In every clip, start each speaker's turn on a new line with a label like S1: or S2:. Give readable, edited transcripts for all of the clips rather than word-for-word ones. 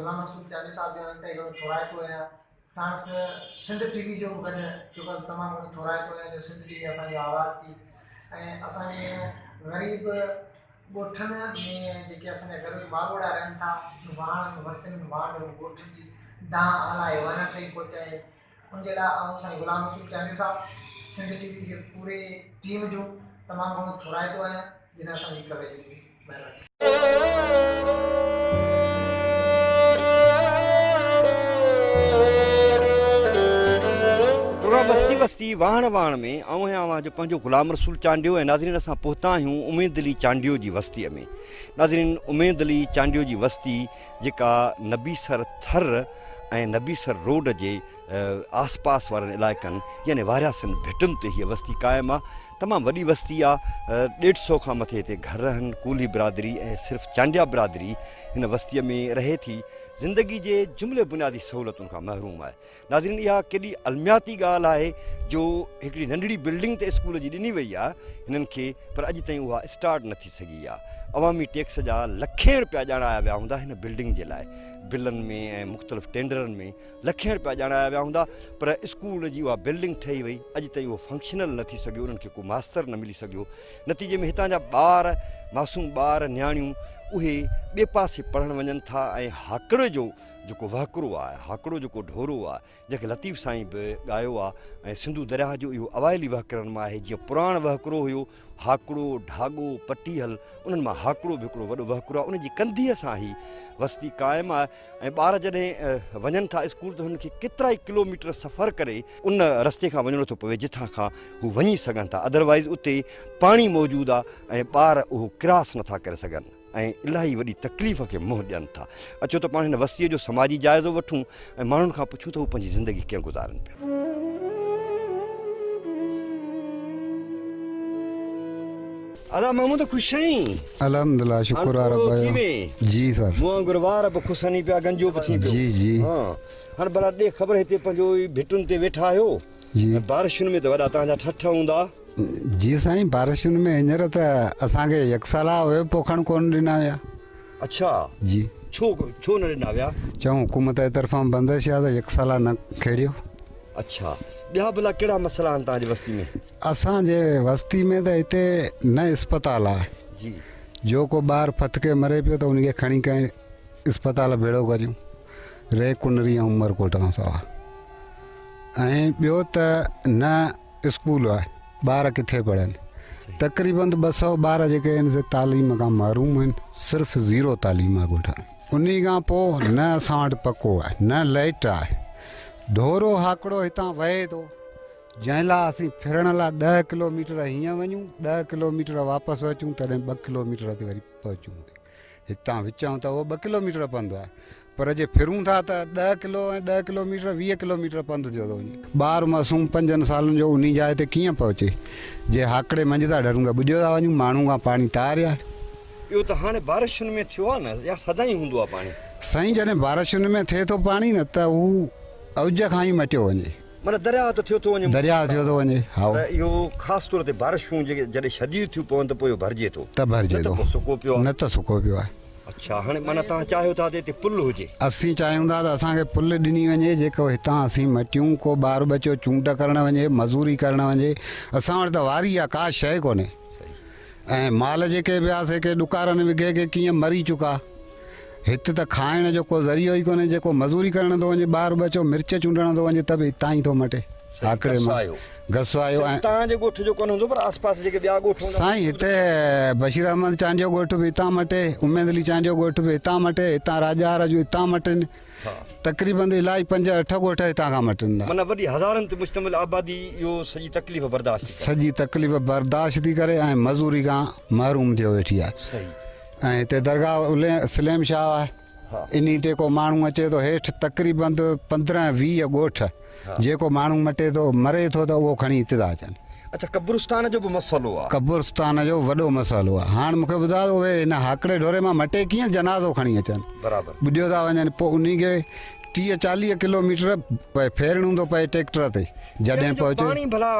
S1: गुलाम रसूल चांदी साहब जो अंत हिकिड़ो थोराइतो आहियां साणस सिंध टीवी जो बि गॾु जेको तमामु घणो थोराइतो आहियां जो सिंध टीवी असांजी आवाज़ थी ऐं असांजे ग़रीब ॻोठनि में जेके असांजा ग़रीब माॻोड़ा रहनि था वाहण वस्तियुनि में वांड ॻोठनि जी दां हलाए वञण ताईं पहुचाए उनजे लाइ ऐं साईं गुलाम रसूल चांदी साहब सिंध टीवी जे पूरे टीम जो तमामु घणो थोराइतो आहियां जिन असांजी कवरेज कई महिरबानी।
S2: बस्ती बस्ती वाहण वाहण में आवां जो पंहिंजो गुलाम रसूल चांडियो ऐं नाज़रीन असां पहुता आहियूं उमेद अली चांडियो जी बस्तीअ में। नाज़रीन उमेद अली चांडियो जी बस्ती जेका नबीसर थर ऐं नबीसर रोड जे आस पास वारनि इलाइक़नि यानी वारियासनि भिटुनि ते हीअ बस्ती क़ाइमु आहे। तमामु वॾी बस्ती आहे, 150 खां मथे हिते घर आहिनि, कूली बिरादरी ऐं सिर्फ़ु चांडिया बिरादरी हिन बस्तीअ में रहे थी, ज़िंदगी जे जुमिले बुनियादी सहूलियतुनि खां महरूम आहे। नाज़रीन इहा केॾी अलमियाती ॻाल्हि आहे जो हिकिड़ी नंढड़ी बिल्डिंग त स्कूल जी ॾिनी वई आहे हिननि खे, पर अॼु ताईं उहा स्टार्ट न थी सघी आहे। अवामी टैक्स जा लखें रुपया ॼाणाया विया हूंदा हिन बिल्डिंग जे लाइ, बिलनि में ऐं मुख़्तलिफ़ टेंडरनि में लखें रुपया ॼाणाया विया हूंदा, पर स्कूल जी उहा बिल्डिंग ठही वई, अॼु ताईं उहो फंक्शनल न थी सघियो, उन्हनि खे को मास्तर न मिली सघियो। नतीजे में हितां जा ॿार मासूम ॿार नियाणियूं उहे ॿिए पासे पढ़णु वञनि था ऐं हाकिड़े जो जेको वहकिरो आहे, हाकिड़ो जेको ढोरो आहे जंहिंखे लतीफ़ साईं बि ॻायो आहे ऐं सिंधू दरिया जो इहो अवाइली वहकिरनि मां आहे। जीअं पुराणो वहकिरो हुयो हाकिड़ो ढागो पटीहल, उन्हनि मां हाकिड़ो बि हिकिड़ो वॾो वहकिरो आहे, उनजी कंधीअ सां ई वस्ती क़ाइमु आहे। ऐं ॿार जॾहिं वञनि था स्कूल त हुननि खे केतिरा ई किलोमीटर सफ़र करे उन रस्ते खां वञिणो थो पवे जिथां खां हू वञी सघनि था, अदरवाइज़ उते पाणी मौजूदु आहे ऐं ॿार उहो क्रॉस नथा करे सघनि ऐं इलाही वॾी तकलीफ़ खे मुंहुं ॾियनि था। अचो त पाण हिन बस्तीअ जो समाजी जाइज़ो वठूं ऐं माण्हुनि खां पुछूं त हू पंहिंजी ज़िंदगी कीअं गुज़ारनि पिया। अदा मामू त ख़ुशि आहीं?
S3: अल्हम्दुलिल्लाह, शुक्र आहे रब जो। जी सर। मुआ
S2: गुरवार बि ख़ुशनी पिया, गंजो बि थी पियो।
S3: जी जी।
S2: हां हाणे भला ॾे ख़बर हिते पंहिंजो भिटुनि ते वेठा आहियो
S3: जी।
S2: बारिशुनि में त वॾा तव्हांजा ठठ हूंदा।
S3: जी साईं, बारिशुनि में हींअर त असांखे यकसाला हुयो पोखण कोन ॾिना विया।
S2: अच्छा
S3: जी।
S2: छो न ॾिना विया?
S3: चऊं हुकूमत जे तरफ़ां बंदिश आहे त यकसाला न खेड़ियो।
S2: अच्छा, ॿिया भला कहिड़ा मसइला आहिनि तव्हांजी बस्ती में?
S3: असांजे बस्ती में त हिते न अस्पताल आहे
S2: जी।
S3: जो को ॿार फतके मरे पियो त उनखे खणी कंहिं अस्पताल भेड़ो करियूं, रे कुनरी ऐं उमरकोट खां सवाइ। ऐं ॿियो त न स्कूल आहे, ॿार किथे पढ़नि। तक़रीबन 200 ॿार जेके आहिनि से तालीम खां महरूम आहिनि, सिर्फ़ु ज़ीरो तालीम आहे ॻोठ में। उन खां पोइ न असां वटि पको आहे, न लाइट आहे, ढोरो हाकिड़ो हितां वहे थो जंहिं लाइ असीं फिरण लाइ 10 किलोमीटर हीअं वञूं, 10 किलोमीटर वापसि अचूं, तॾहिं 2 किलोमीटर ते वरी पहुचूं। हितां विचूं त उहो 2 किलोमीटर पंधु आहे, पर जे फिरूं था त 10 किलोमीटर 20 किलोमीटर पंधु थियो थो वञे। ॿार मासूम 5 सालनि जो उन जाइ ते कीअं पहुचे? जे हाकिड़े मंझि था डरूं त ॿुॾियो था वञूं, माण्हू खां पाणी तारिया।
S2: इहो त हाणे बारिशुनि में थियो आहे न, या सदाईं हूंदो आहे पाणी?
S3: साईं, जॾहिं बारिशुनि में थिए थो पाणी न त हू अवज खां ई मटियो वञे,
S2: माना दरिया त थियो थो वञे।
S3: दरिया थियो थो वञे। हा,
S2: इहो ख़ासि तौर ते बारिशूं जेके जॾहिं शदीद थियूं पवनि त पोइ इहो भरिजे थो।
S3: त भरिजे थो,
S2: सुको पियो
S3: न त सुको पियो आहे।
S2: अच्छा, हाणे माना तव्हां चाहियो था त हिते पुल हुजे?
S3: असीं चाहियूं था त असांखे पुल ॾिनी वञे, जेको हितां असीं मटियूं, को ॿार बचो चूंड करणु वञे, मज़ूरी करणु वञे। असां वटि त वारी आहे, का शइ कोन्हे। ऐं माल जेके बि आहे के ॾुकारनि विघे के कीअं मरी चुका। हिते त खाइण जो को ज़रियो ई कोन्हे, जेको मज़ूरी करणु थो वञे, ॿार बचो मिर्च चूंडण थो वञे त बि हितां ई थो मटे हाकिड़े मां घसो आयो। ऐं
S2: तव्हांजे ॻोठ जो कोन हूंदो, पर आसपास जेके ॿिया ॻोठ हूंदा?
S3: साईं, हिते बशीर अहमद चांडियो ॻोठ बि हितां मटे, उमेद अली चांडियो ॻोठ बि हितां मटे, हितां राजा राजू हितां मटनि। तक़रीबन इलाही 5-8 ॻोठ हितां खां मटनि था।
S2: माना वॾी हज़ारनि ते मुश्तमिल आबादी इहो सॼी तकलीफ़ बर्दाश्त थी करे ऐं मज़ूरी खां महरूम थियो वेठी आहे। ऐं हिते दरगाह सलेम शाह आहे, इन ते को माण्हू अचे थो हेठि, तक़रीबन 15-20 ॻोठ जेको माण्हू मटे थो मरे थो त उहो खणी हिते था अचनि। अच्छा, कब्रिस्तान जो बि मसइलो आहे? कब्रिस्तान
S3: जो वॾो मसइलो आहे। हाणे मूंखे ॿुधायो उहे हिन हाकिड़े ढोरे मां मटे कीअं जनाज़ो खणी अचनि,
S2: बराबरि
S3: ॿुॾियो था वञनि, पोइ उन खे 30-40 किलोमीटर फेरणो थो पए ट्रैक्टर ते जॾहिं पहुचे।
S2: पाणी भला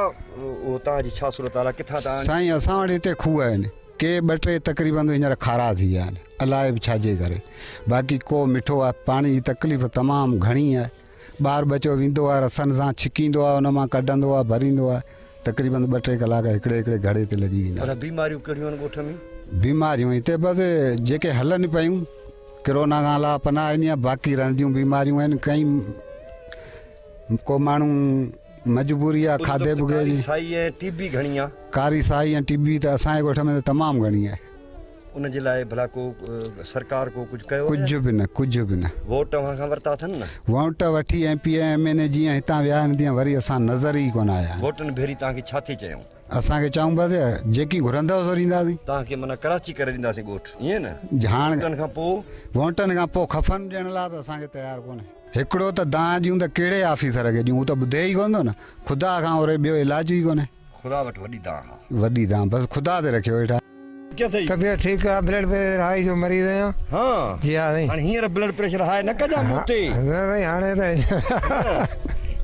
S2: तव्हांजी छा सूरत आहे, किथां?
S3: साईं, असां वटि हिते खूह आहिनि, के ॿ टे तक़रीबन हींअर खारा थी विया आहिनि अलाए बि छाजे करे। बाक़ी को मिठो आहे, पाणी जी तकलीफ़ तमामु घणी आहे। ॿार बचो वेंदो आहे रसनि सां छिकींदो आहे, उन मां कढंदो आहे, भरींदो आहे, तक़रीबन 2-3 कलाक हिकिड़े घड़े ते लॻी वेंदा।
S2: पर बीमारियूं कहिड़ियूं आहिनि ॻोठ में?
S3: बीमारियूं हिते बसि जेके हलनि पियूं कोरोना खां अलावा पनाह आहिनि, या बाक़ी रहंदियूं बीमारियूं आहिनि। कई को माण्हू मजबूरी आहे खाधे पीते जी।
S2: साई ऐं टीबी घणी आहे?
S3: कारी साई ऐं टीबी त असांजे ॻोठ में त तमामु घणी आहे।
S2: उन जे लाइ भला को सरकार को कुझु कयो?
S3: कुझु बि न।
S2: वोट तव्हां खां वरिता अथनि न?
S3: वोट वठी MP MNA जीअं हितां विया आहिनि तीअं वरी असां नज़र ई कोन आया।
S2: वोटनि भेरी तव्हांखे छा थी चयूं?
S3: असांखे चऊं बसि जेकी घुरंदव सो ॾींदासीं
S2: तव्हांखे माना कराची करे ॾींदासीं ॻोठ, ईअं न?
S3: हाणे
S2: वोटनि
S3: खां पोइ खफ़न ॾियण लाइ बि असांखे तयारु कोन्हे। हिकिड़ो त दां ॾियूं त कहिड़े ऑफिसर खे ॾियूं, हू त ॿुधे ई कोन थो न। ख़ुदा खां वरी ॿियो इलाज ई कोन्हे।
S2: ख़ुदा वटि
S3: वॾी दां बसि ख़ुदा ते रखियो वेठा।
S2: क्या थी?
S4: तबियत ठीक है, ब्लड प्रेशर हाई जो मरीज आहियां।
S2: हाँ
S4: जी हाँ
S2: हाणे हींअर ब्लड प्रेशर हाई न कजा मूंते
S4: भाई हाणे त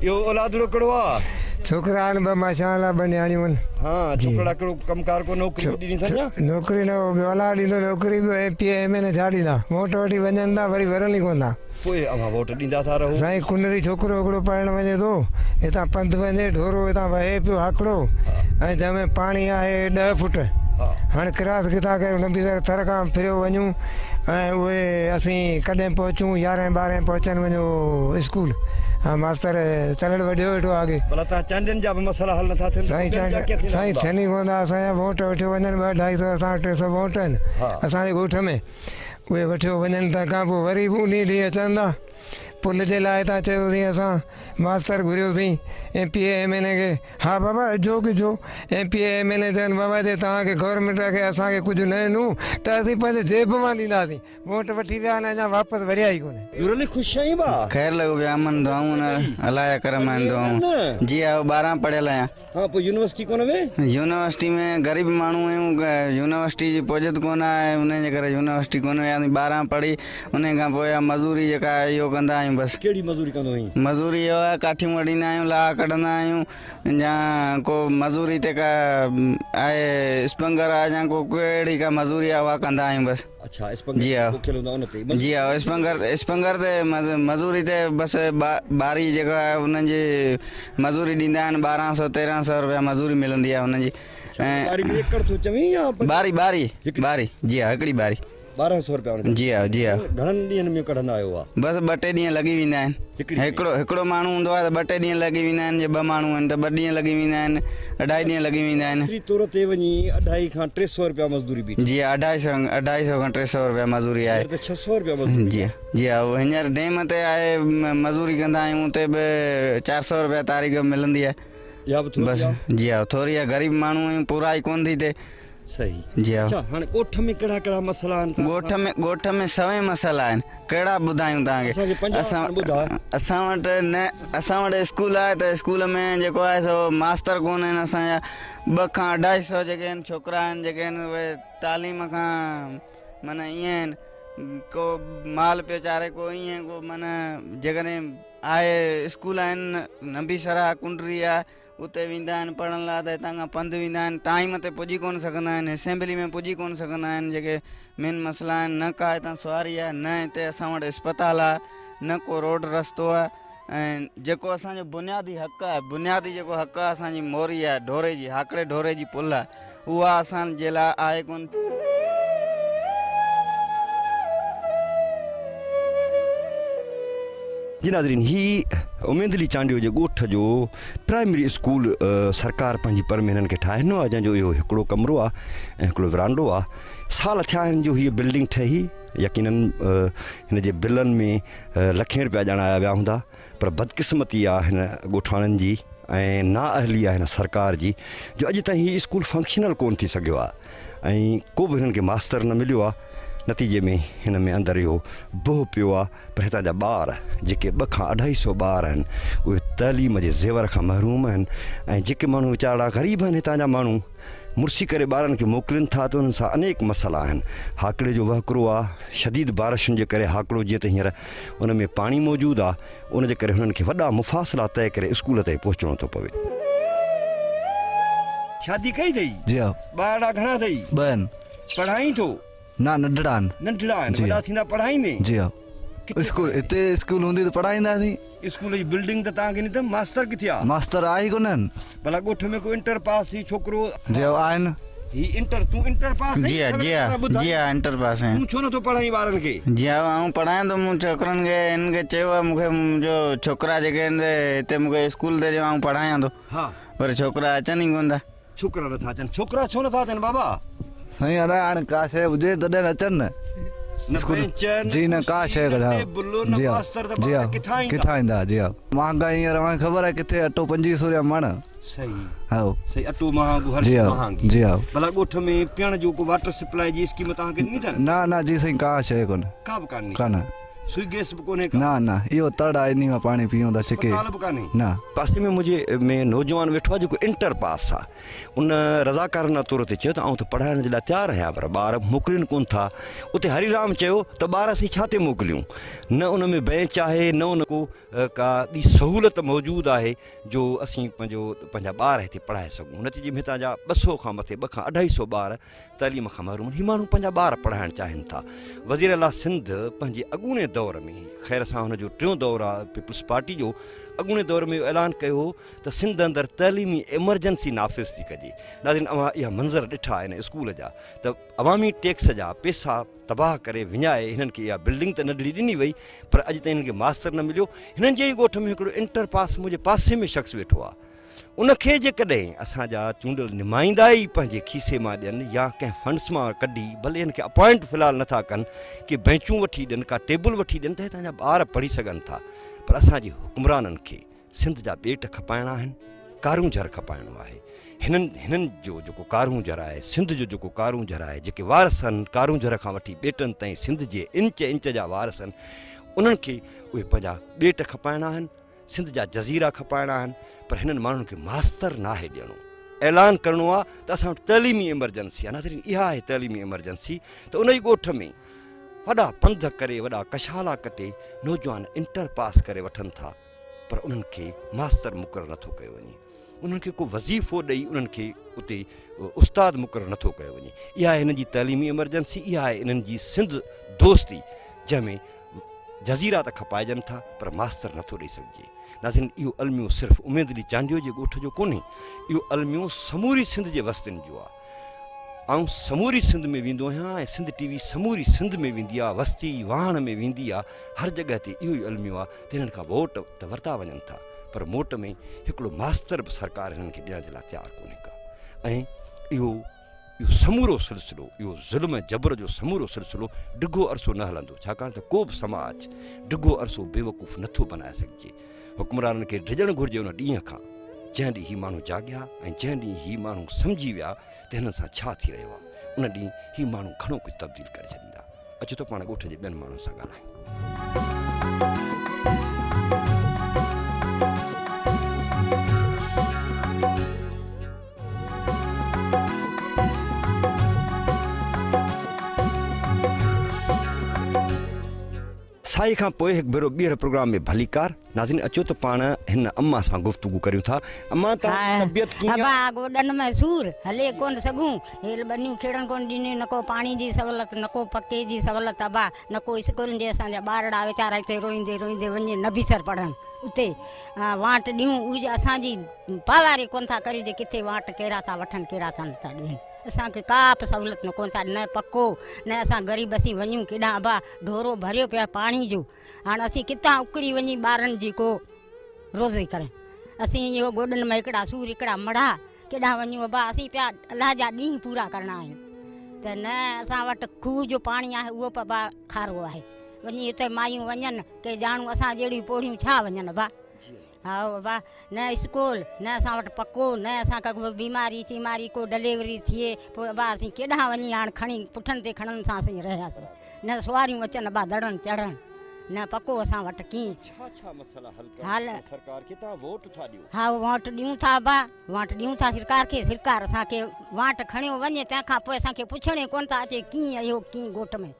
S2: इहो औलादड़ो कहिड़ो आहे?
S4: छोकिरा आहिनि 2 माशाअल्लाह 2 नियाणियूं आहिनि।
S2: हाँ छोकिरा कहिड़ो कमकार को नौकरी ॾिनी अथनि?
S4: नौकरी न औलाद ॾींदो, नौकरी बि MP MNA छा ॾींदा, वोट वठी वञनि था वरी वरनि ई कोन था।
S2: पोइ अव्हां वोट ॾींदा था रहो।
S4: साईं कुनरी छोकिरो हिकिड़ो पढ़णु वञे थो, हितां पंधु वञे, ढोरो हितां वहे पियो हाकिड़ो, ऐं जंहिंमें पाणी आहे 10 फुट। हाणे क्रास किथां करे नंबीसर थर खां फिरियो वञूं, ऐं उहे असीं कॾहिं पहुचूं 11-12 पहुचनि वञो स्कूल। हाँ मास्तर चलण वॾो वेठो आगे।
S2: भला तव्हां चांडियुनि जा बि मसइला हल नथा थियनि?
S4: साईं थियनि ई कोन था। असांजा वोट वठी वञनि 200-250 असां 300 वोट आहिनि असांजे ॻोठ में, उहे वठी वञनि त खां पोइ वरी बि उन ॾींहुं अचनि था। पुल जे लाइ तव्हां चयोसीं असां मास्तर घुरियोसीं MP MNA खे। हा बाबा जो की जो MP MNA चवनि बाबा जे तव्हांखे गवर्नमेंट खे असांखे कुझु न ॾिनो त असीं पंहिंजे जेब मां ॾींदासीं। वोट वठी विया आहिनि, अञा वापसि वरिया ई कोन्हे।
S2: यूरली ख़ुशि आहीं बा?
S5: ख़ैर लॻो पिया, अमन दुआऊं न अलाए करम आहिनि दुआऊं। जी हा 12 पढ़ियल आहियां।
S2: हाँ पोइ यूनिवर्सिटी कोन वे?
S5: यूनिवर्सिटी में ग़रीब माण्हू आहियूं, यूनिवर्सिटी जी पोजत कोन आहे, उन जे करे यूनिवर्सिटी कोन वियासीं। 12 पढ़ी उन खां पोइ मज़ूरी जेका आहे इहो कंदा आहियूं बसि।
S2: कहिड़ी मज़ूरी कंदो आहीं?
S5: मज़ूरी इहो आहे काठियूं वढींदा आहियूं, लाह कढंदा आहियूं, या को मज़ूरी ते का आहे स्पंगर आहे या को कहिड़ी का मज़ूरी आहे उहा कंदा आहियूं बसि।
S2: अच्छा स्पंगर
S5: जी हा जी हा स्पंगर ते मज़ूरी ते बसि बारी जेका आहे उन्हनि जी मज़ूरी ॾींदा आहिनि। 1200-1300 रुपया मज़ूरी मिलंदी आहे उन्हनि जी।
S2: ऐं एकड़ थो चवीं या
S5: बारी जी हा हिकिड़ी बारी
S2: 1200 रुपया?
S5: जी हा
S2: घणनि ॾींहंनि में कढंदा आहियो?
S5: बसि 2-3 ॾींहं लॻी वेंदा आहिनि। हिकिड़ो माण्हू हूंदो आहे त 2-3 ॾींहं लॻी वेंदा आहिनि। जे 2 माण्हू आहिनि त 2 ॾींहं लॻी वेंदा आहिनि, 2.5 ॾींहं लॻी वेंदा आहिनि।
S2: दूसरी तौर ते वञी 250 खां 300 रुपया मज़दूरी बि?
S5: जी हा 250 खां 300 रुपया मज़ूरी आहे।
S2: 600 रुपया मज़दूरी?
S5: जी हा हींअर डेम ते आहे मज़ूरी कंदा आहियूं, उते बि 400 रुपया तारीख़ मिलंदी आहे बसि। जी हा थोरी आहे, ग़रीब माण्हू आहियूं, पूरा ई कोन थी थिए।
S2: सही जी हा। हाणे ॻोठ में कहिड़ा मसइला आहिनि?
S5: ॻोठ में 100 मसइला आहिनि, कहिड़ा ॿुधायूं तव्हांखे? असां वटि स्कूल आहे त स्कूल में जेको आहे सो मास्तर कोन आहिनि। असांजा 200 खां 250 जेके आहिनि छोकिरा आहिनि जेके आहिनि उहे तालीम खां माना ईअं आहिनि, को माल पियो चारे, को ईअं, को माना जेकॾहिं आहे स्कूल आहिनि नंबीसरा कुंडरी आहे उते वेंदा आहिनि पढ़ण लाइ, त हितां खां पंधु वेंदा आहिनि, टाइम ते पुॼी कोन सघंदा आहिनि, असेंबली में पुॼी कोन सघंदा आहिनि। जेके मेन मसइला आहिनि, न का हितां सवारी आहे, न हिते असां वटि अस्पताल आहे, न को रोड रस्तो आहे। ऐं जेको असांजो बुनियादी हक़ आहे, बुनियादी जेको हक़ आहे असांजी मोरी आहे ढोरे जी, हाकिड़े ढोरे जी पुल आहे, उहा असांजे लाइ आहे कोन।
S2: जी नाज़रीन, ही उमेदली चांडियो जे ॻोठ जो प्राइमरी स्कूल सरकार पंहिंजी पर में हिननि खे ठाहिनो आहे, जंहिंजो इहो हिकिड़ो कमिरो आहे ऐं हिकिड़ो विरांडो आहे। साल थिया आहिनि जो हीअ बिल्डिंग ठही। यकीनन हिन जे बिलनि में लखें रुपया ॼाणाया विया हूंदा, पर बदकिस्मती आहे हिन ॻोठाणनि जी ऐं नाअहली आहे हिन सरकार जी, जो अॼु ताईं हीअ स्कूल फंक्शनल कोन थी सघियो आहे ऐं को बि हिननि खे मास्तर न मिलियो आहे। नतीजे में हिन में अंदरि इहो बोह पियो आहे। पर हितां जा ॿार जेके 200 खां 250 ॿार आहिनि उहे तइलीम जे ज़ेवर खां महरूम आहिनि। ऐं जेके माण्हू वीचारा ग़रीब आहिनि हितां जा माण्हू मुर्सी करे ॿारनि खे मोकिलीनि था, त उन्हनि सां अनेक मसइला आहिनि। हाकिड़े जो वहकिरो आहे, शदीद बारिशुनि जे करे हाकिड़ो जीअं त हींअर उन में पाणी मौजूदु आहे, उन जे करे हुननि खे वॾा मुफ़ासिला तइ करे स्कूल ताईं पहुचणो थो पवे। शादी कई अथई?
S6: जी हा।
S2: ॿार घणा अथई?
S6: 2 आहिनि।
S2: पढ़ाई थो
S6: ना नंढड़ा आहिनि
S2: नंढड़ा आहिनि
S6: जी
S2: वॾा
S6: हाँ।
S2: थींदा पढ़ाई में
S6: जी हा
S2: किथे
S6: स्कूल हिते स्कूल हूंदी त पढ़ाईंदासीं
S2: स्कूल जी बिल्डिंग त तव्हांखे ॾिनी अथमि मास्टर किथे आहे
S6: मास्तर आहे ई कोन आहिनि
S2: भला ॻोठ में को इंटर पास ही छोकिरो
S6: जी हा आहिनि
S2: ही इंटर तूं इंटर पास
S5: जी हाँ जी हाँ जी हाँ इंटर पास है
S2: तूं छो नथो पढ़ाई ॿारनि खे
S5: जी हाँ आऊं पढ़ायां थो मूं छोकिरनि खे हिन खे चयो आहे मूंखे मुंहिंजो छोकिरा जेके आहिनि हिते मूंखे स्कूल ते ॾियो आऊं पढ़ायां थो
S2: हा
S5: पर छोकिरा अचनि ई कोन था
S2: छोकिरा नथा अचनि छोकिरा छो नथा अचनि बाबा
S6: साईं अलाए हाणे का शइ हुजे तॾहिं अचनि न
S2: न
S6: स्कूल
S2: बेंच, न
S6: जी न का
S2: कुर्सी,
S6: शइ
S2: न
S6: कढा
S2: टेबल, न
S6: जी हा
S2: मास्तर त
S6: जी
S2: ॿार
S6: हा
S2: किथां ईंदा?
S6: किथां ईंदा जी हा महांगाई हींअर हाणे ख़बर आहे किथे अटो 2500 मण
S2: सही
S6: हा
S2: सही अटो महांगो हर
S6: जी
S2: शइ
S6: हा
S2: महांगी
S6: जी हा
S2: भला ॻोठ में पीअण जो को वाटर सप्लाई जी स्कीम तव्हांखे ॾिनी अथनि
S6: न न जी साईं का शइ कोन्हे
S2: का बि कान्हे
S6: कान
S2: सुई गैस बि कोन्हे का
S6: न न इहो तड़ आहे इन में पाणी पीऊं था छिके
S2: अस्पताल बि कान्हे
S6: न
S2: पासे में मुंहिंजे में नौजवान वेठो आहे जेको इंटर पास आहे उन रज़ाकारना तौर ते चयो त आउं त पढ़ाइण जे लाइ तयारु आहियां पर ॿार मोकिलीनि कोन था उते हरिराम चयो त ॿार असीं छा ते मोकिलियूं न उन में बेंच आहे न उन को का ॿी सहूलियत मौजूदु आहे जो असीं पंहिंजा ॿार हिते पढ़ाए सघूं नतीजे में हितां जा 200 खां मथे 200 खां 250 ॿार तइलीम खां महरूम आहिनि ही माण्हू पंहिंजा ॿार पढ़ाइणु चाहिनि था वज़ीर आला सिंध पंहिंजे अॻूणे दौर में ख़ैर सां हुनजो टियों दौरु आहे पीपल्स पार्टी जो अॻूणे दौर में ऐलान कयो हो त सिंध अंदरि तइलीमी एमरजेंसी नाफ़िज़ थी कजे नाज़रीन अवां इहा मंज़र ॾिठा आहिनि स्कूल जा त अवामी टैक्स जा पैसा तबाह करे विञाए हिननि खे इहा बिल्डिंग त नंढड़ी ॾिनी वई पर अॼु ताईं हिननि खे मास्तर न मिलियो हिननि जे ई ॻोठ में हिकिड़ो इंटर पास मुंहिंजे पासे में शख़्स वेठो आहे उनखे जेकॾहिं असांजा चूंडियल नुमाइंदा ई पंहिंजे खीसे मां ॾियनि या कंहिं फंड्स मां कढी भले हिन खे अपॉइंट फ़िलहालु नथा कनि कि बेंचूं वठी ॾियनि का टेबल वठी ॾियनि त हितां जा ॿार पढ़ी सघनि था पर असांजे हुकुमराननि खे सिंध जा ॿेट खपाइणा आहिनि कारूं झर खपाइणो आहे हिननि जो जेको कारूं झर आहे सिंध जो जेको कारूं झर आहे जेके वारस आहिनि कारूं झर खां वठी ॿेटनि ताईं सिंध जे इंच जा वारस आहिनि उन्हनि खे उहे पंहिंजा ॿेट खपाइणा आहिनि सिंध जा जज़ीरा खपाइणा आहिनि पर हिननि माण्हुनि खे मास्तर नाहे ॾियणो ऐलान करिणो आहे त असां वटि तइलीमी एमरजेंसी आहे नाज़रीन इहा आहे तइलीमी एमरजेंसी त उन ई ॻोठ में वॾा पंध करे वॾा कशाला कटे नौजवान इंटर पास करे वठनि था पर उन्हनि खे मास्तर मुक़ररु नथो कयो वञे उन्हनि खे को वज़ीफ़ो ॾेई उन्हनि खे उते उस्ताद मुक़ररु नथो कयो वञे इहा आहे हिननि जी तइलीमी एमरजेंसी इहा आहे इन्हनि जी सिंध दोस्ती जंहिंमें जज़ीरा त खपाइजनि था पर मास्तर नथो ॾेई सघिजे नाज़रीन इहो अलमियो सिर्फ़ु उमेद अली चांडियो जे ॻोठ जो कोन्हे इहो अलमियो समूरी सिंध जे वस्तियुनि जो आहे ऐं समूरी सिंध में वेंदो आहियां ऐं सिंध टीवी समूरी सिंध में वेंदी आहे वस्ती वाहण में वेंदी आहे हर जॻह ते इहो ई अलमियो आहे त हिननि खां वोट त वरिता वञनि था पर मोट में हिकिड़ो मास्तर बि सरकार हिननि खे ॾियण जे लाइ तयारु कोन्हे का ऐं इहो समूरो सिलसिलो इहो ज़ुल्म जबर जो समूरो सिलसिलो डिघो अरसो न हलंदो छाकाणि त को बि समाज डिघो अरसो बेवकूफ़ नथो बनाए सघिजे हुकुमराननि खे डिॼणु घुरिजे उन ॾींहं खां जंहिं ॾींहुं ही माण्हू जाॻिया ऐं जंहिं ॾींहुं ही माण्हू सम्झी विया त हिननि सां छा थी रहियो आहे उन ॾींहुं ही माण्हू घणो कुझु तब्दील करे छॾींदा अचो त पाण ॻोठ जे ॿियनि माण्हुनि सां ॻाल्हायूं साई खां पोइ हिकु भेरो ॿीहर प्रोग्राम में भलीकार नाज़रीन अचो त पाण हिन अम्मा सां गुफ़्तगू करियूं था अम्मा तव्हां तबियत कीअं
S7: अबा गोॾनि में सूर हले कोन सघूं हेल बनियूं खेड़नि कोन ॾिनियूं न को पाणी जी सहूलियत न को पके जी सहूलियत अबा न को स्कूलनि जे असांजा ॿारड़ा वीचारा हिते रोईंदे रोईंदे वञे नबीसर पढ़नि उते वांट ॾियूं उहे असांजी पावारी कोन था करी जे किथे वांट कहिड़ा था वठनि कहिड़ा था नथा ॾियनि असांखे का बि सहूलियत न कोन था न पको न असां ग़रीब असीं वञूं केॾां अबा ढोरो भरियो पिया पाणी जो हाणे असीं किथां उकरी वञी ॿारनि जी को रोज़ी करे असीं इहो गोॾनि में हिकिड़ा सूर हिकिड़ा मड़ा केॾां वञूं अबा असीं पिया अलाह जा ॾींहं पूरा करणा आहियूं त न असां वटि खूह जो पाणी आहे उहो बि अबा खारो आहे वञी हुते मायूं वञनि के ॼाणूं असां जहिड़ियूं पोड़ियूं छा वञनि अबा हा बाबा न स्कूल न असां वटि पको न असां का बीमारी सीमारी को डिलीवरी थिए पोइ अबा असीं केॾां वञी हाणे खणी पुठनि ते खणनि सां असीं रहियासीं न सुवारियूं अचनि अबा दड़नि चढ़नि न पको असां वटि कीअं हा वोट ॾियूं था अबा वोट ॾियूं था सरकार खे सरकार असांखे वाट खणियो वञे तंहिंखां पोइ असांखे पुछण कोन था अचे कीअं इहो कीअं ॻोठ में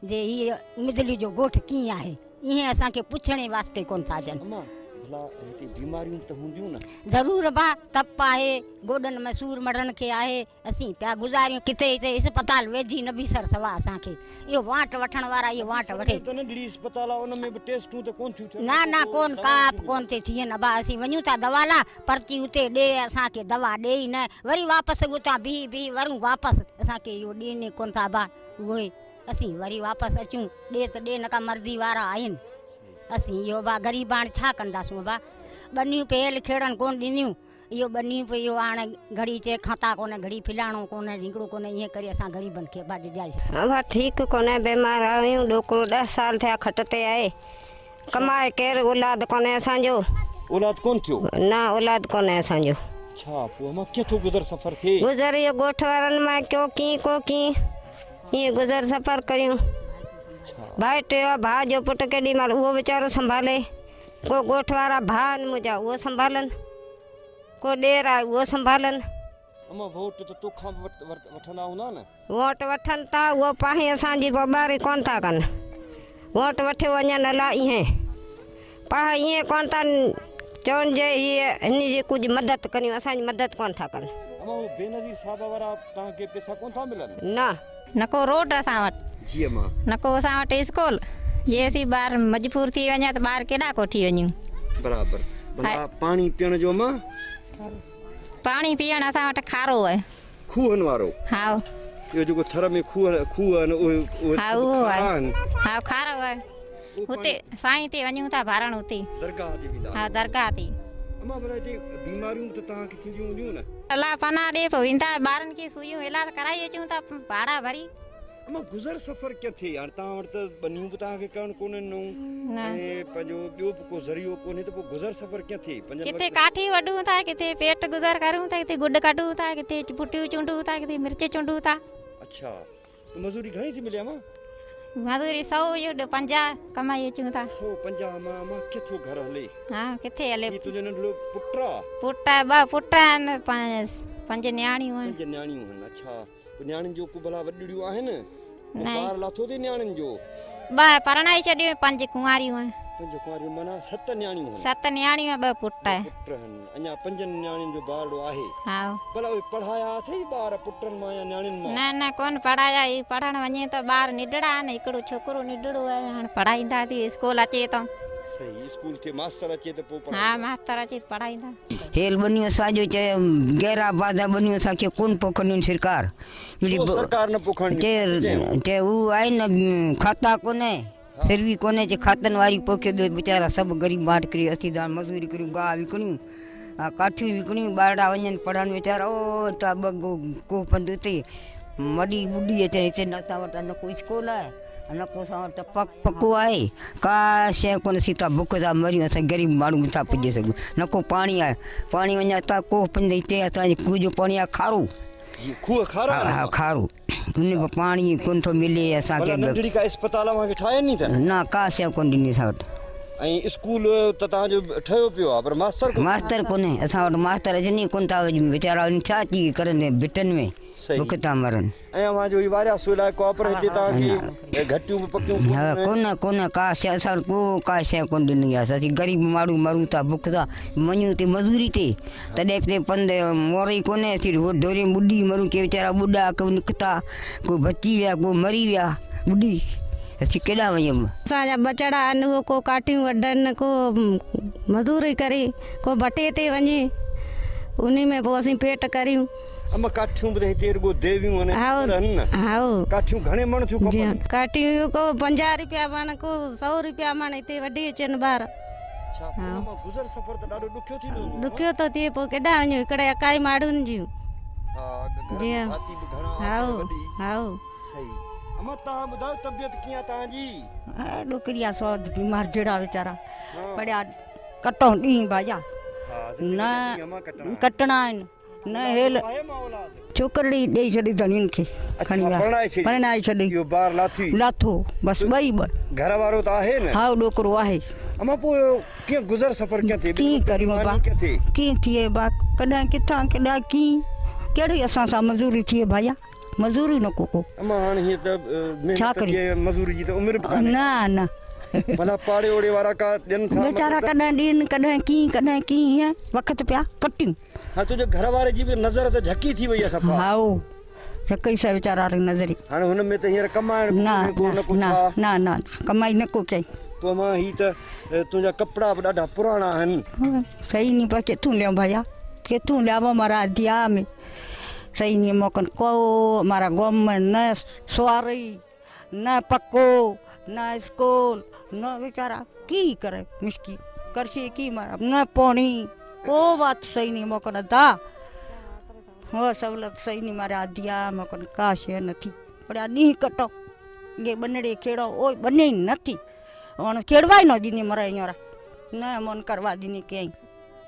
S7: जे हीअ मिदली जो ॻोठ कीअं आहे ईअं असांखे पुछण वास्ते कोन था अचनि
S2: भला हिते बीमारियूं त हूंदियूं न?
S7: ज़रूरु भा तप आहे गोॾनि में सूर मड़नि खे आहे असीं पिया गुज़ारियूं किथे हिते इस्पताल वेझी न बीसर सवा असांखे इहो वांट वठण वारा इहो वांट वठे
S2: त नंढड़ी अस्पताल आहे उन में बि टेस्टूं त कोन थियूं थियनि।
S7: ना कोन का कोन थिए थिए न भा असीं वञूं था दवा ला पर्ची उते ॾे असांखे दवा ॾे ई न वरी वापसि उतां बीह वरूं वापसि असांखे इहो ॾियनि कोन था भा उहे असीं वरी वापसि अचूं ॾे त ॾे न का मर्ज़ी वारा आहिनि असीं इहो भा ग़रीब हाणे छा कंदासीं भा ॿनियूं पेल खेड़नि कोन ॾींदियूं इहो ॿनियूं पे इहो हाणे घड़ी चेक खाता कोन्हे घड़ी फिलाणो कोन्हे ढिंगड़ो कोन्हे ईअं करे असां ग़रीबनि खे भाॼी ॾियासीं।
S8: हा ठीकु कोन्हे बीमार आहियूं ॾोकरो 10 साल थिया खट ते आहे कमाए केरु औलाद कोन्हे असांजो।
S2: औलाद कोन थियो?
S8: न औलाद कोन्हे असांजो।
S2: छा पोइ मां किथो गुज़र सफ़र थिए?
S8: गुज़र इहो ॻोठ वारनि मां को कीअं ईअं गुज़र सफ़र कयूं। भाई टे भाउ जो पुटु केॾी महिल उहो वीचारो संभाले को ॻोठ वारा भाउ आहिनि मुंहिंजा उहो संभालनि को ॾेर आहे उहो संभालनि।
S2: अम्मा वोट त तोखां वठंदा हूंदा न?
S8: वोट वठनि था उहो पाही असांजी ॿारी कोन था कनि वोट वठी वञनि अला ईअं पाण ईअं कोन था चवनि जे हीअ हिन जी कुझु मदद करियूं असांजी मदद कोन था कनि।
S2: अम्मा उहो बेनज़ीर साहब वारा तव्हांखे पैसा कोन था मिलनि?
S8: न
S9: को रोड असां वटि
S2: जी अम्मा
S9: न को असां वटि स्कूल जे असीं ॿार मजबूर थी वञा त ॿार केॾा कोठी वञूं।
S2: बराबरि भला पाणी पीअण जो अम्मा?
S9: पाणी पीअण असां वटि खारो आहे
S2: खूहनि वारो?
S9: हा
S2: इहो जेको थर में खूह आहिनि उहे
S9: हा उहो आहे हा खारो आहे हुते साईं ते वञूं था भरण हुते
S2: दरगाह ते वेंदा?
S9: हा दरगाह ते।
S2: अम्मा भला हिते बीमारियूं त तव्हांखे थींदियूं हूंदियूं न?
S9: अलाह पनाह ॾे पोइ वेंदा ॿारनि खे सुइयूं इलाज कराई अचूं था भाड़ा भरी।
S2: अम्मा गुज़र सफ़र किथे हाणे तव्हां वटि त ॿनियूं बि तव्हांखे करणु कोन्हनि ऐं पंहिंजो ॿियो बि को ज़रियो कोन्हे त पोइ गुज़र सफ़र किथे?
S9: किथे काठी वढूं था किथे पेट गुज़र करूं था किथे गुड कढूं था किथे पुटियूं चूंडूं था किथे मिर्च चूंडूं था।
S2: अच्छा मज़ूरी घणी थी मिले अम्मा?
S9: मज़ूरी 100 50 कमाई अचूं था।
S2: 150 मां किथो घर हले?
S9: हा किथे हले?
S2: तुंहिंजो नंढड़ो पुटु आहे?
S9: पुट 2 पुट आहिनि 5 न्याणियूं आहिनि।
S2: 5 न्याणियूं आहिनि। अच्छा न्याणियुनि जो को भला वॾड़ियूं आहिनि? ॿार लाथो अथई न्याणियुनि जो?
S9: 2 परणाई छॾियूं 5 कुंवारियूं आहिनि।
S2: 5 कुंवारियूं माना 7 न्याणियूं आहिनि?
S9: 7 न्याणियूं 2 पुट आहिनि।
S2: अञा 5 न्याणियुनि जो बारड़ो आहे?
S9: हा
S2: भला उहे पढ़ाया अथई ॿार पुटनि मां या न्याणियुनि मां?
S9: न कोन पढ़ाया ई पढ़णु वञे त ॿार निडड़ा आहिनि हिकिड़ो छोकिरो निडड़ो आहे हाणे पढ़ाईंदा थी स्कूल अचे तो
S2: सही स्कूल के मास्टर अचे त पोइ
S9: हा मास्टर अचे पढ़ाईंदा।
S8: हेल बनियूं असांजो चए गैरा बाधा बनियूं असांखे कोन पोखंदियूं सरकार
S2: सरकार न पोखंदी
S8: चए उहो आहे न खाता कोन्हे सिरवी कोन्हे चे खातनि वारी पोखे ॿियो वीचारा सभु ग़रीब बांट करी असीं दाण मज़ूरी करियूं गाह विकिणियूं काठियूं विकिणियूं ॿारड़ा वञनि पढ़नि वीचारा ओ त को पंधु हिते वॾी ॿुॾी अचे हिते न असां वटि न को स्कूल आहे न को असां वटि पको आहे का शइ कोन सीता बुख था मरियूं असां ग़रीब माण्हू नथा पुॼी सघूं न को पाणी आहे पाणी वञा था को पंधु हिते असांजे खूह जो पाणी आहे खारो
S2: खूह खारो
S8: हा खारो उन में पाणी कोन थो मिले असांखे
S2: नंढड़ी का अस्पताल मांखे ठाहे नी अथनि?
S8: न का शइ कोन ॾिनी असां वटि
S2: ऐं स्कूल त तव्हांजो ठहियो पियो आहे पर मास्टर
S8: कोन्हे असां वटि मास्टर अचनि ई कोन था वीचारा छा थी करनि भिटनि में बुख था मरनि।
S2: ऐं अवांजो ई वारिया सुविधा कॉपर हिते तव्हांखे घटियूं बि पकियूं
S8: हा कोन का शइ असां वटि को का शइ कोन ॾिनी आहे असां ग़रीब माण्हू मरूं था बुख था वञूं ते मज़ूरी ते तॾहिं ते पंधु मोर ई कोन्हे असीं ढोरे ॿुॾी मरूं के वीचारा ॿुॾा को निकिता को बची विया को मरी विया ॿुॾी असीं केॾा वञूं।
S10: असांजा बचड़ा आहिनि उहो को काठियूं वढनि को मज़ूरी करे को भटे ते वञे उन में पोइ असीं पेट करियूं।
S2: अम्मा काठियूं बि हिते रुॻो देवियूं आहिनि न?
S10: हा
S2: काठियूं घणे मण थियूं खपनि?
S10: काठियूं को 50 रुपया मण को 100 रुपया मण हिते वठी अचनि ॿार।
S2: गुज़र सफ़र त ॾाढो ॾुखियो थींदो?
S10: ॾुखियो थो थिए पोइ केॾा वञूं हिकिड़े अकाई माण्हुनि जूं जीअं हा
S2: अम्मा तव्हां ॿुधायो तबियत कीअं तव्हांजी?
S7: ॾुकरिया सौ बीमार जहिड़ा वीचारा पढ़िया कटो ॾींहुं भाॼा न कटणा आहिनि न हेल छोकिरी ॾेई छॾी धणियुनि खे खणी विया परणाए छॾी लाथो बसि ॿई
S2: घर वारो त आहे न?
S7: हा ॾोकरो आहे।
S2: अम्मा पोइ कीअं गुज़र सफ़र कीअं थिए?
S7: कीअं करियूं बा कीअं थिए बा कॾहिं किथां केॾा कीअं कहिड़ी असां सां मज़ूरी थिए भाया मज़ूरी न को
S2: अम्मा हाणे हीअं त
S7: छा करियूं
S2: मज़ूरी जी त उमिरि
S7: न
S2: भला पाड़े ओड़े वारा का ॾियनि था
S8: बेचारा कॾहिं ॾियनि कॾहिं कीअं हीअं वक़्तु पिया कटियूं।
S2: हाँ तुंहिंजे घर वारे जी बि नज़र त झकी थी वई आहे सफ़ा।
S8: हा हिकु ई सा वीचारा नज़री
S2: हाणे हुन में त हींअर कमाइण
S8: न न कमाई न को कई।
S2: पोइ मां ही त तुंहिंजा कपिड़ा बि ॾाढा पुराणा आहिनि।
S8: सही नहीं पर किथूं लिया भैया किथूं लिया हमारा दिया में सही नहीं मौकन को हमारा गाँव में न सवारी न पक्को न स्कूल न बेचारा की करे मिश्की करसी की मारा न पानी को बात सही नहीं मौकन दा हो सवलत सही नहीं मारा दिया मौकन का शे नथी बड़ा नी कटो गे बनड़े खेड़ो ओ बने नथी और खेड़वाई न दीनी मरा यारा न मन करवा दीनी के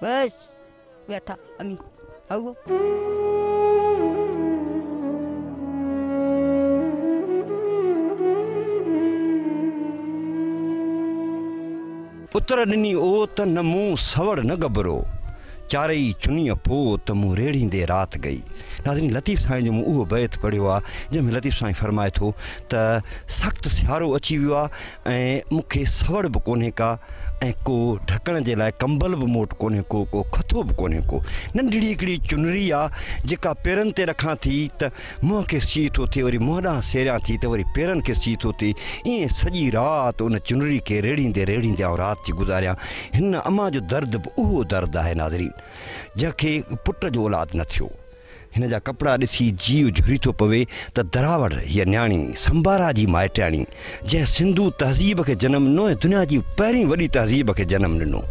S8: बस बैठा अमी आओ
S2: पुत्र ॾिनी ओ त न मूं सवड़ न गबरो चारई चुनीअ पोइ त मूं रेड़ींदे राति गई। नाज़रीन लतीफ़ साईं जो मूं उहो बैत पढ़ियो आहे जंहिंमें लतीफ़ साईं फरमाए थो त सख़्तु सियारो अची वियो आहे ऐं मूंखे सवड़ बि कोन्हे का ऐं को ढकण जे लाइ कंबल बि मोट कोन्हे को खथो बि कोन्हे को नंढड़ी हिकिड़ी चुनरी आहे जेका पेरनि ते रखां थी त मुंहं खे सी थो थिए वरी मुंहं ॾांहुं सेरियां थी त वरी पेरनि खे सी थो थिए ईअं सॼी राति उन चुनरी खे रेड़ींदे आउं राति जी गुज़ारियां। हिन अम्मा जो दर्द बि उहो दर्द आहे नाज़रीन जंहिंखे पुट जो औलाद न थियो। हिन जा कपिड़ा ॾिसी जीव झुरी थो पवे त दरावड़ हीअ न्याणी संबारा जी माइटियाणी जंहिं सिंधू तहज़ीब खे जनमु ॾिनो ऐं दुनिया जी पहिरीं वॾी तहज़ीब खे जनमु ॾिनो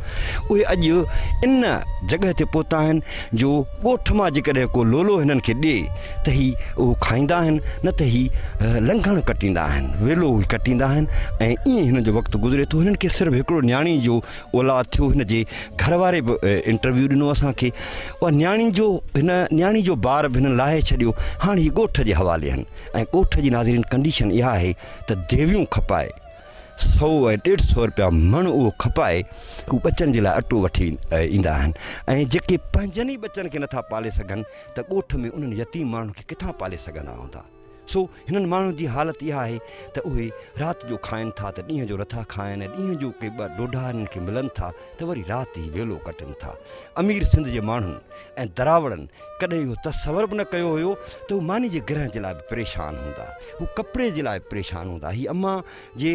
S2: उहे अॼु इन जॻह ते पहुता आहिनि जो ॻोठ मां जेकॾहिं को लोलो हिननि खे ॾिए त ही उहो खाईंदा आहिनि न त ही लंघण कटींदा आहिनि वेलो कटींदा आहिनि ऐं ईअं हिन जो वक़्तु गुज़रे थो। हिननि खे सिर्फ़ु हिकिड़ो न्याणी जो औलाद थियो। हिन जे घर वारे बि इंटरव्यू ॾिनो असांखे उहा न्याणी जो ॿार बि हिननि लाहे छॾियो। हाणे हीअ ॻोठ जे हवाले आहिनि ऐं ॻोठ जी नाज़रीन कंडीशन इहा आहे त देवियूं खपाए 100 ऐं 150 रुपया मण उहो खपाए हू बचनि जे लाइ अटो वठी ईंदा आहिनि ऐं जेके पंहिंजनि ई बचनि खे नथा पाले सघनि त ॻोठ में उन्हनि यतीम माण्हुनि खे किथां पाले सघंदा हूंदा। सो हिननि माण्हुनि जी हालति इहा आहे त उहे राति जो खाइनि था त ॾींहं जो नथा खाइनि ऐं ॾींहं जो के ॿ ॾोढा हिननि खे मिलनि था त वरी राति ई वेलो कटनि था। अमीर सिंध जे माण्हुनि ऐं दरावड़नि कॾहिं इहो तसवर बि न कयो हुयो त हू मानी जे ग्रह जे लाइ बि परेशान हूंदा हू कपिड़े जे लाइ परेशान हूंदा। हीअ अम्मा जे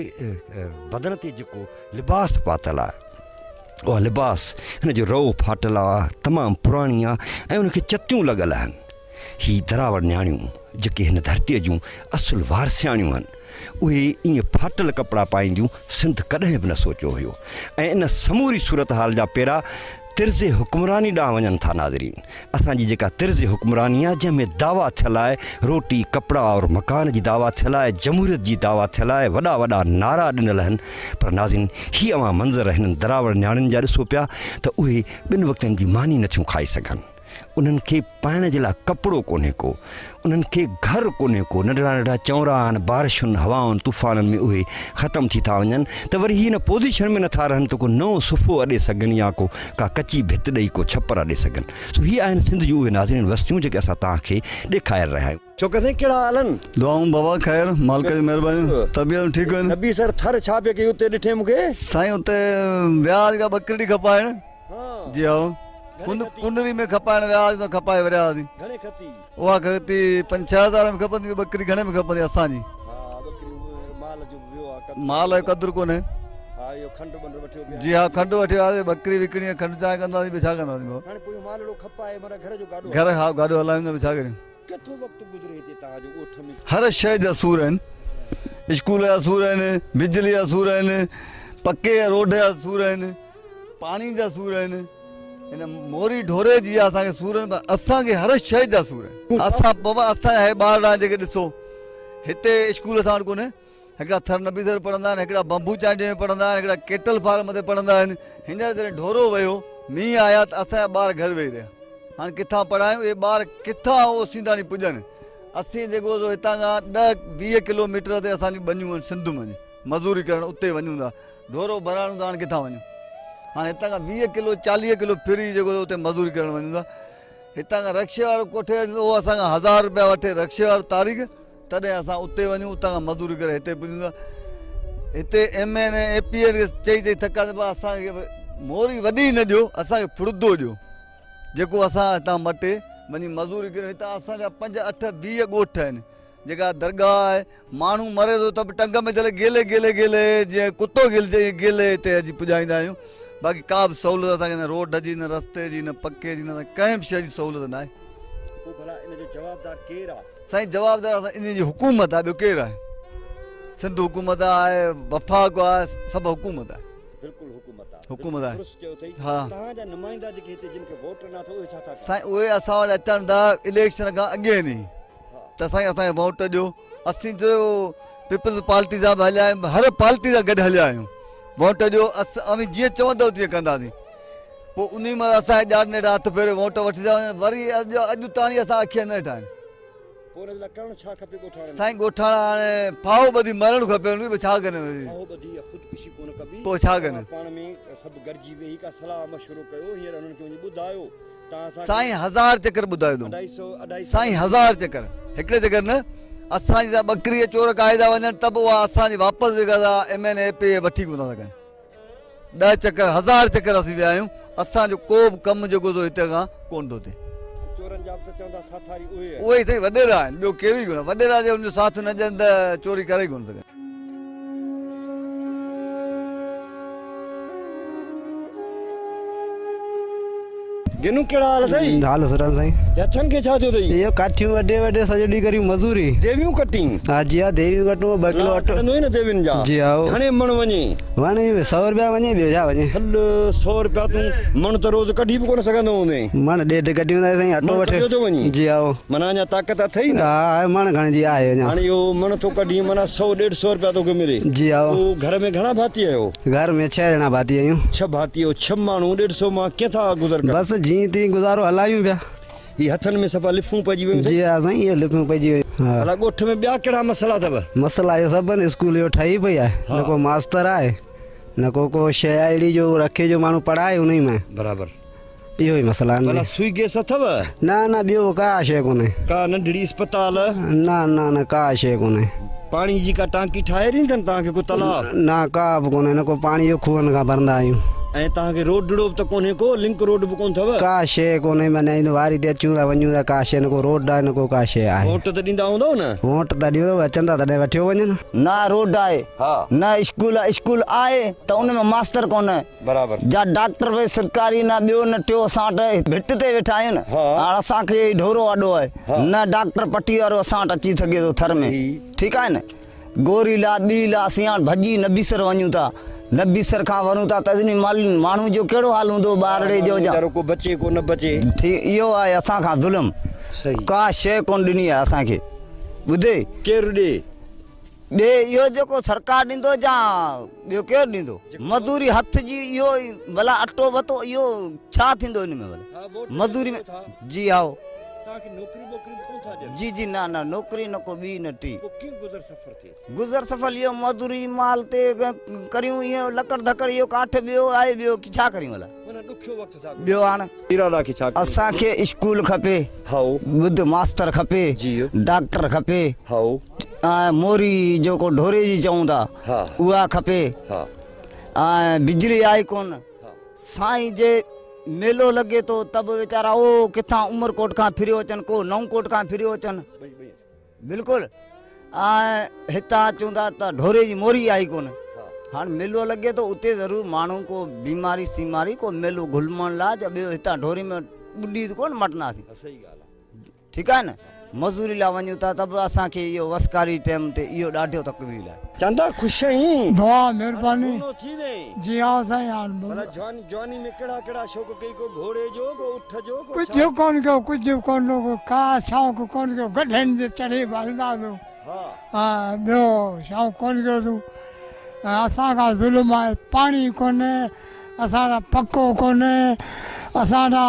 S2: बदन ते जेको लिबास पातल आहे उहा लिबास हिन जो रओ फाटल आहे तमामु पुराणी आहे ऐं उनखे चतियूं लॻल आहिनि। ही दरावड़ न्याणियूं जेके हिन धरतीअ जूं असुलु वारसियाणियूं आहिनि उहे ईअं फाटल कपिड़ा पाईंदियूं सिंध कॾहिं बि न सोचियो हुयो ऐं इन समूरी सूरत हाल जा पहिरां तिर्ज़े हुक्मरानी ॾांहुं वञनि था। नाज़रीन असांजी जेका तिर्ज़े हुक्मरानी आहे जंहिंमें दावा थियल आहे रोटी कपिड़ा और मकान जी दावा थियल आहे जमहूरियत जी दावा थियल आहे वॾा वॾा नारा ॾिनल आहिनि पर नाज़रीन हीअ अवां मंज़र हिननि दरावड़ न्याणियुनि जा ॾिसो पिया त उहे ॿिनि वक़्तनि जी मानी नथियूं खाई सघनि। उन्हनि खे पाइण जे लाइ कपिड़ो कोन्हे को उन्हनि खे घर कोन्हे को नंढड़ा नंढड़ा चौरा आहिनि बारिशुनि हवाउनि तूफ़ाननि में उहे ख़तमु थी था वञनि त वरी हिन पोज़ीशन में नथा रहनि त को नओं सुफ़ो अॾे सघनि या को का कची भित ॾेई को छपर अॾे सघनि। सो हीअ आहिनि सिंध जूं उहे नाज़रीन वस्तियूं जेके असां तव्हांखे ॾेखारे रहिया आहियूं। चौक साईं कहिड़ा हाल आहिनि?
S6: दुआऊं बाबा ख़ैर मालिक जी महिरबानी तबियत ठीकु आहिनि।
S2: नबी सर थर छा पिया कई हुते ॾिठे मूंखे
S6: साईं हुते व्याज खां ॿकरी खपाइण जी हा कुंडरी में खपाइण व्याज न खपाए वरिया थी
S2: घणे खती
S6: उहा खती 5-6 हज़ार में खपंदी ॿकरी घणे में खपंदी असांजी माल जो क़दुरु कोन्हे जी हा खंडु वठी वियासीं ॿकरी विकिणी खंडु चांहि कंदासीं ॿियो छा कंदासीं घर हा गाॾियूं हलायूं त छा करियूं। हर शइ जा सूर आहिनि स्कूल जा सूर आहिनि बिजली जा सूर आहिनि पके रोड जा सूर आहिनि पाणी जा सूर आहिनि हिन मोरी ढोरे जी असांखे सूर आहिनि पर असांखे हर शइ जा सूर आहिनि। असां बाबा असांजा ॿार जेके ॾिसो हिते स्कूल असां वटि कोन्हे हिकिड़ा थर नबी सर पढ़ंदा आहिनि हिकिड़ा बंबू चांडे में पढ़ंदा आहिनि हिकिड़ा केटल फार्म ते पढ़ंदा आहिनि। हींअर जॾहिं ढोरो वियो मींहुं आया त असांजा ॿार घर वेही रहिया हाणे किथां पढ़ायूं इहे ॿार किथां उहो सींधाणी पुॼनि। असीं जेको हितां खां 10-20 किलोमीटर ते असांजी बनियूं आहिनि सिंध में मज़ूरी करणु उते वञूं था ढोरो भराइणो त हाणे किथां वञूं हाणे हितां खां 20 किलो 40 किलो फिरी जेको उते मज़ूरी करणु वञूं था। हितां खां रक्शे वारो कोठे उहो असांखां 1000 रुपया वठे रक्शे वारो तारीख़ तॾहिं असां उते वञूं उतां खां मज़ूरी करे हिते पुॼूं था। हिते MN APN खे चई थका असांखे मोरी वॾी न ॾियो, असांखे फुड़दो ॾियो जेको असां हितां मटे वञी मज़ूरी कयूं। हितां असांजा 5, 8, 20 ॻोठ आहिनि जेका दरगाह आहे, माण्हू मरे थो त बि टंग में चले गेले गेले गेले जीअं कुतो गिलजे गेले हिते अची पुॼाईंदा आहियूं। बाक़ी का बि सहूलियत असांखे न रोड जी, न रस्ते जी, न पके जी, न कंहिं बि शइ जी सहूलियत न आहे।
S2: पोइ भला इन जो जवाबदार केरु आहे?
S6: साईं जवाबदार असां इन जी हुकूमत आहे, ॿियो केरु आहे? सिंध हुकूमत आहे, वफ़ाक़ आहे, सभु हुकूमत आहे।
S2: बिल्कुलु हुकूमत आहे,
S6: हुकूमत आहे।
S2: हा, तव्हांजा नुमाइंदा जेके हिते जिन खे वोट ॾिना अथव उहे छा था कनि?
S6: साईं उहे असां वटि अचनि था इलेक्शन खां अॻे नी त साईं असांखे वोट ॾियो। असीं जो पीपल्स पार्टी सां बि हलिया आहियूं, हर पार्टी सां गॾु हलिया आहियूं। वोट ॾियो असीं जीअं चवंदव तीअं कंदासीं। पोइ उन महिल असांजे ॼाण नेॾा हथु फेरे वोट वठी था वञनि, वरी अॼु ताणी असां अखियुनि न ठाहिनि।
S2: पोइ हुन लाइ करणु छा खपे ॻोठाणनि?
S6: साईं ॻोठाणा हाणे फाहो ॿधी मरणु खपे, उन में छा कनि?
S2: फाहो ॿधी या ख़ुदकुशी कोन कबी,
S6: पोइ छा कनि?
S2: पाण में सभु गॾिजी वेही का सलाह मशवरो कयो, हींअर हुननि खे वञी ॿुधायो।
S6: साईं 1000 चकर ॿुधायो अथऊं।
S2: 250
S6: साईं 1000 चकर, हिकिड़े चकर न। असांजी त ॿकरीअ चोर खाए था वञनि त बि उहा असांजी वापसि जेका MN AP वठी कोन था सघनि। 10 चकर 1000 चकर असीं विया आहियूं। असांजो को बि कमु जेको थो हिते खां कोन थो थिए।
S2: चोरनि जा बि त चवंदा साथारी
S6: उहे ई साईं वॾेरा आहिनि, ॿियो केरु ई कोन। वॾेरा जे हुनजो साथ न ॾियनि त चोरी करे ई कोन सघनि।
S2: गिनू कहिड़ा हाल अथई?
S11: हाल सुठा साईं।
S2: अछनि खे छा थियो अथई?
S11: इहो काठियूं वॾे वॾे सॼो ॾींहुं करी मज़ूरी।
S2: देवियूं कटी?
S11: हा जी हा, देवियूं कटूं 2 किलो अटो
S2: न देवियुनि जा।
S11: जी हा।
S2: घणे मण वञे?
S11: वञे 100 रुपया वञे, ॿियो छा वञे।
S2: हल 100 रुपया तूं मण त रोज़ कढी बि कोन सघंदो हूंदे।
S11: मण 1.5 कढी हूंदा साईं, अटो वठे
S2: थो वञी।
S11: जी हा।
S2: माना अञा ताक़त अथई न?
S11: हा, मण घणे जी आहे अञा।
S2: हाणे इहो मण थो कढी माना 100-150 रुपया तोखे मिले।
S11: जी हा।
S2: तूं घर में घणा भाती आहियो?
S11: घर में 6 ॼणा भाती आहियूं।
S2: 6 भाती आहियो, 6 माण्हू 150 मां किथां गुज़र कर?
S11: बस जीअं तीअं गुज़ारो हलायूं पिया।
S2: ही हथनि में सफ़ा लिफूं पइजी वियूं?
S11: जी हा साईं, इहे लिफूं पइजी वियूं। हा।
S2: भला ॻोठ में ॿिया कहिड़ा मसला अथव?
S11: मसला इहो सभु स्कूल जो ठही पई आहे, न को मास्तर आहे, न को शइ अहिड़ी जो रखे जो माण्हू पढ़ाए उन में।
S2: बराबरि,
S11: इहो ई मसला आहिनि।
S2: भला सुई गैस अथव?
S11: न न, ॿियो का शइ कोन्हे।
S2: का नंढड़ी अस्पताल?
S11: न न न, का शइ कोन्हे।
S2: पाणी जी का टांकी ठाहे ॾिनी अथनि तव्हांखे? को तलाब?
S11: न का बि कोन्हे, न को पाणी जो खूहनि खां भरंदा आहियूं।
S2: ऐं तव्हांखे रोड त कोन्हे? को लिंक रोड बि कोन अथव?
S11: का शइ कोन्हे, माना इन वारी ते अचूं था वञूं था, का शइ न को रोड आहे, न को का शइ आहे।
S2: वोट त ॾींदा हूंदव न?
S11: वोट त ॾियो, अचनि था तॾहिं वठी वञनि।
S5: ना रोड आहे, न स्कूल आहे त उन में मास्तर कोन्हे।
S2: बराबरि।
S5: जा डॉक्टर भई सरकारी न ॿियो न टियों, असां वटि भिट ते वेठा आहियूं न। हाणे असांखे ढोरो वॾो आहे, न डॉक्टर पटी वारो असां वटि अची सघे थो थर में। ठीकु आहे न। गोरी ला ॿी ला असीं हाणे भॼी नबीसर वञूं था, नबीसर खां वञूं था त माण्हू जो कहिड़ो हाल हूंदो ॿारड़े जो?
S2: को बचे को न बचे।
S5: ठीकु, इहो आहे असां खां ज़ुल्म।
S2: सही।
S5: का शइ कोन ॾिनी आहे असांखे। ॿुधे
S2: केरु ॾे
S5: इहो जेको सरकार ॾींदो या ॿियो केरु ॾींदो? मज़दूरी हथ जी इहो भला अटो वतो, इहो छा थींदो इन में भला मज़दूरी में? जी हा। जी जी, न न नौकिरी न को ॿी न टी। गुज़र सफ़र इहो मज़दूरी माल ते करियूं, इहो लकड़ धकड़ इहो काठ ॿियो आहे, ॿियो छा करियूं भला? ॿियो हाणे असांखे स्कूल खपे, ॿुध मास्तर खपे, डॉक्टर खपे, मोरी जेको ढोरे जी चऊं था उहा खपे, ऐं बिजली आहे कोन। साईं जे मेलो लॻे थो त बि वीचारा ओ किथां उमरकोट खां फिरियो अचनि, को नवकोट खां फिरियो अचनि। बिल्कुलु। ऐं हितां अचूं था त ढोरे जी मोरी आई कोन। हाणे मेलो लॻे थो उते ज़रूरु माण्हू को बीमारी सीमारी को मेलो घुलमण लाइ, ॿियो हितां ढोरी में ॿुॾी कोन मटंदासीं। ठीकु आहे न। मज़ूरी लाइ वञूं था त बि असांखे इहो वसकारी टाइम ते इहो ॾाढो तकलीफ़ आहे।
S2: चंदा ख़ुशि आहीं?
S12: दुआ महिरबानी।
S2: थी वे?
S12: जी हा साईं।
S2: भला जवानी में कहिड़ा शौक़ कई? को घोड़े जो, को उठ जो?
S12: कुझु कोन कयो, कुझु कोन का शौक़ु कोन कयो, गॾनि ते चढ़ी हलंदा आहियूं। हा, ॿियो शौक़ु कोन कयो तूं। असांखां ज़ुल्म आहे, पाणी कोन्हे, असांजा पको कोन्हे, असांजा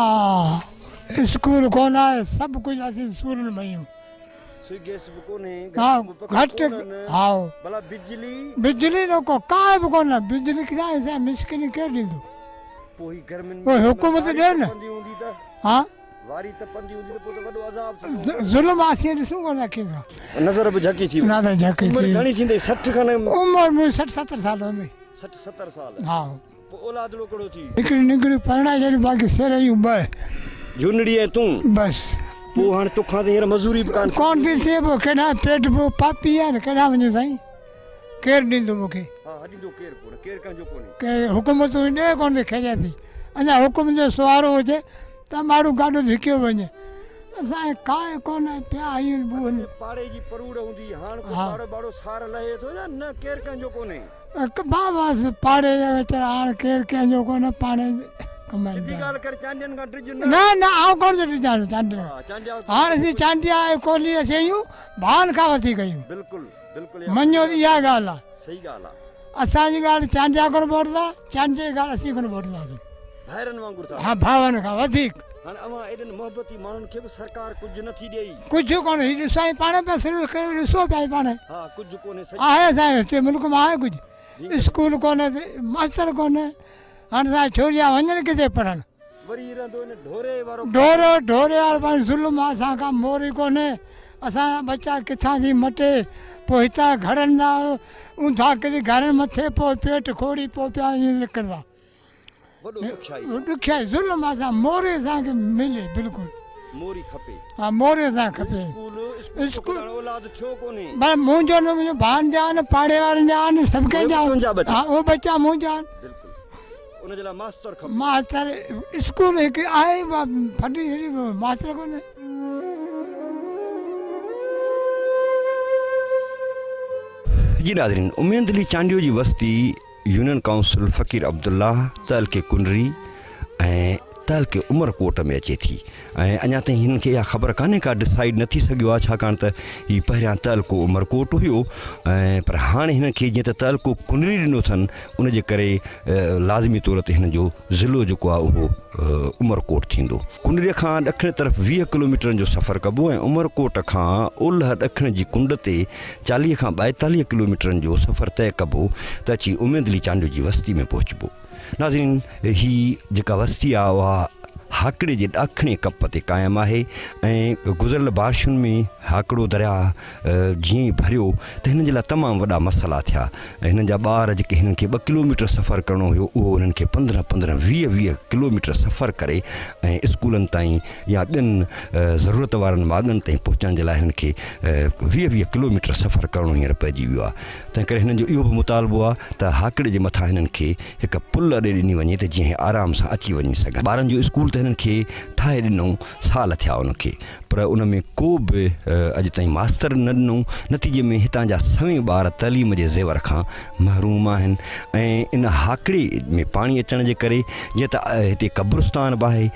S12: स्कूल कोन आहे, सभु कुझु असीं सूरनि में आहियूं। घटि। हा।
S2: भला
S12: बिजली न को का बि कोन। बिजली किथां मिस्किनी केरु ॾींदो?
S2: पोइ
S12: हुकूमत ॾिए न। हा,
S2: वारी तपंदी हूंदी त पोइ त वॾो अज़ाब थींदो।
S12: ज़ुल्म आसीं ॾिसूं कोन रखींदा
S2: नज़र बि झकी थी
S12: नज़र झकी
S2: उमिरि
S12: थी
S2: घणी थींदी 60 खन
S12: उमिरि मुंहिंजी 60-70 साल हूंदी
S2: 60-70 साल
S12: हा
S2: पोइ औलादड़ो कहिड़ो थी
S12: हिकिड़ी निकिड़ी परिणाए छॾी बाक़ी सिर जूं ॿ
S2: झुनड़ी ऐं तूं
S12: बसि
S2: पोइ हाणे तोखां त हींअर मज़ूरी बि
S12: कोन थी थिए पोइ केॾा पेट पोइ पापी आहे न केॾा वञूं साईं केरु ॾींदो मूंखे
S2: हा ॾींदो केरु कोन्हे केरु कंहिंजो कोन्हे
S12: के हुकूमतूं ॾे कोन थी खेॼे थी अञा हुकुम जो सुवारो हुजे त माण्हू गाॾो धिकियो वञे असांखे काए कोन पिया आहियूं बुहनि
S2: पाड़े जी परूड़ हूंदी हाणे पाड़ो बाड़ो सार लहे थो या न केरु कंहिंजो कोन्हे
S12: बसि पाड़े जा वीचारा हाणे केरु कंहिंजो कोन्हे पाणे
S2: सिधी ॻाल्हि करे चांडियनि खां ड्रिज
S12: न न आउं कोन थो ॾिजां चांडिया हाणे असीं चांडिया ऐं कोहलीअ शयूं भान खां वधीक आहियूं
S2: बिल्कुलु बिल्कुलु
S12: मञो इहा ॻाल्हि आहे
S2: सही ॻाल्हि आहे
S12: असांजी ॻाल्हि चांडिया कोन वठंदा चांडिया जी ॻाल्हि असीं कोन वठंदासीं
S2: भाइरनि वांगुरु था
S12: हा भावनि खां वधीक
S2: हाणे अवां एॾनि मोहबती माण्हुनि खे बि सरकार कुझु नथी ॾेई
S12: कुझु कोन ॾिसां पाण पिया सिर्फ़ु ॾिसो पिया पाण
S2: हा कुझु कोन्हे
S12: आहे असांजे हिते मुल्क में आहे कुझु स्कूल कोन्हे मास्तर कोन्हे हाणे असांजा छोरिया वञनि किथे पढ़णु
S2: वरी रहंदो इन ढोरे वारो
S12: ढोरे वारो पाण ज़ुल्म आहे असांखां मोरी कोन्हे असांजा बच्चा किथां थी मटे पोइ हितां घड़ंदा ऊंधा किरी घरनि मथे पोइ पेट खोड़ी पोइ पिया ईअं निकिरंदा ॾुखियाई ज़ुल्म असां मोरी असांखे मिले बिल्कुलु
S2: मोरी खपे
S12: हा मोरी असांखे खपे
S2: स्कूल औलाद थियो कोन्हे
S12: पर मुंहिंजो न मुंहिंजो भाउ जा आहिनि पाड़े वारनि जा आहिनि सभु कंहिंजा हा उहे बच्चा मुंहिंजा आहिनि
S2: उनजे लाइ मास्तर खपे
S12: मास्तर स्कूल हिकु आहे फटी छॾी मास्तर कोन्हे
S2: जी नाज़रीन उमेद अली चांडियो जी वस्ती यूनियन काउंसिल फ़कीर अब्दुल्ला तहलके कुनरी ऐं तहलके उमरकोट में अचे थी ऐं अञा ताईं हिन खे इहा ख़बर कान्हे का डिसाइड न थी सघियो आहे छाकाणि त हीउ पहिरियां तहलको उमरकोट हुयो ऐं पर हाणे हिन खे जीअं त तहलको कुनरी ॾिनो अथनि उनजे करे लाज़मी तौर ते हिन जो ज़िलो जेको आहे उहो उमरकोट थींदो कुनरीअ खां ॾखिण तरफ़ 20 किलोमीटरनि जो सफ़र कबो ऐं उमरकोट खां ओलह ॾखिण जी कुंड ते 40 खां 42 किलोमीटरनि जो सफ़र तइ कबो त अची उमेद अली चांडियो जी वस्ती में पहुचबो नाज़रीन हीअ जेका वस्ती आहे उहा हाकड़े जे ॾखिणे कप ते क़ाइमु आहे ऐं गुज़िरियल बारिशुनि में हाकड़ो दरिया जीअं ई भरियो त हिन जे लाइ तमामु वॾा मसइला थिया ऐं हिननि जा ॿार जेके हिननि खे 2 किलोमीटर सफ़र करिणो हुयो उहो हुननि खे 15-15 20-20 किलोमीटर सफ़र करे ऐं स्कूलनि ताईं या ॿियनि ज़रूरत वारनि माॻनि ताईं पहुचण जे लाइ हिननि खे 20-20 किलोमीटर सफ़र करिणो हींअर पइजी वियो आहे तंहिं करे हिननि जो इहो बि मुतालबो आहे त हाकड़े जे मथां हिननि खे हिकु पुल ॾे ॾिनी वञे त जीअं आराम सां अची वञी सघनि ॿारनि जो स्कूल त हिननि खे ठाहे ॾिनऊं साल थिया उनखे पर उन में को बि अॼु ताईं मास्तर न ॾिनऊं नतीजे में हितां जा सवें ॿार तइलीम जे ज़ेवर खां महरूम आहिनि ऐं इन हाकड़े में पाणी अचण जे करे जीअं त हिते क़ब्रिस्तान बि आहे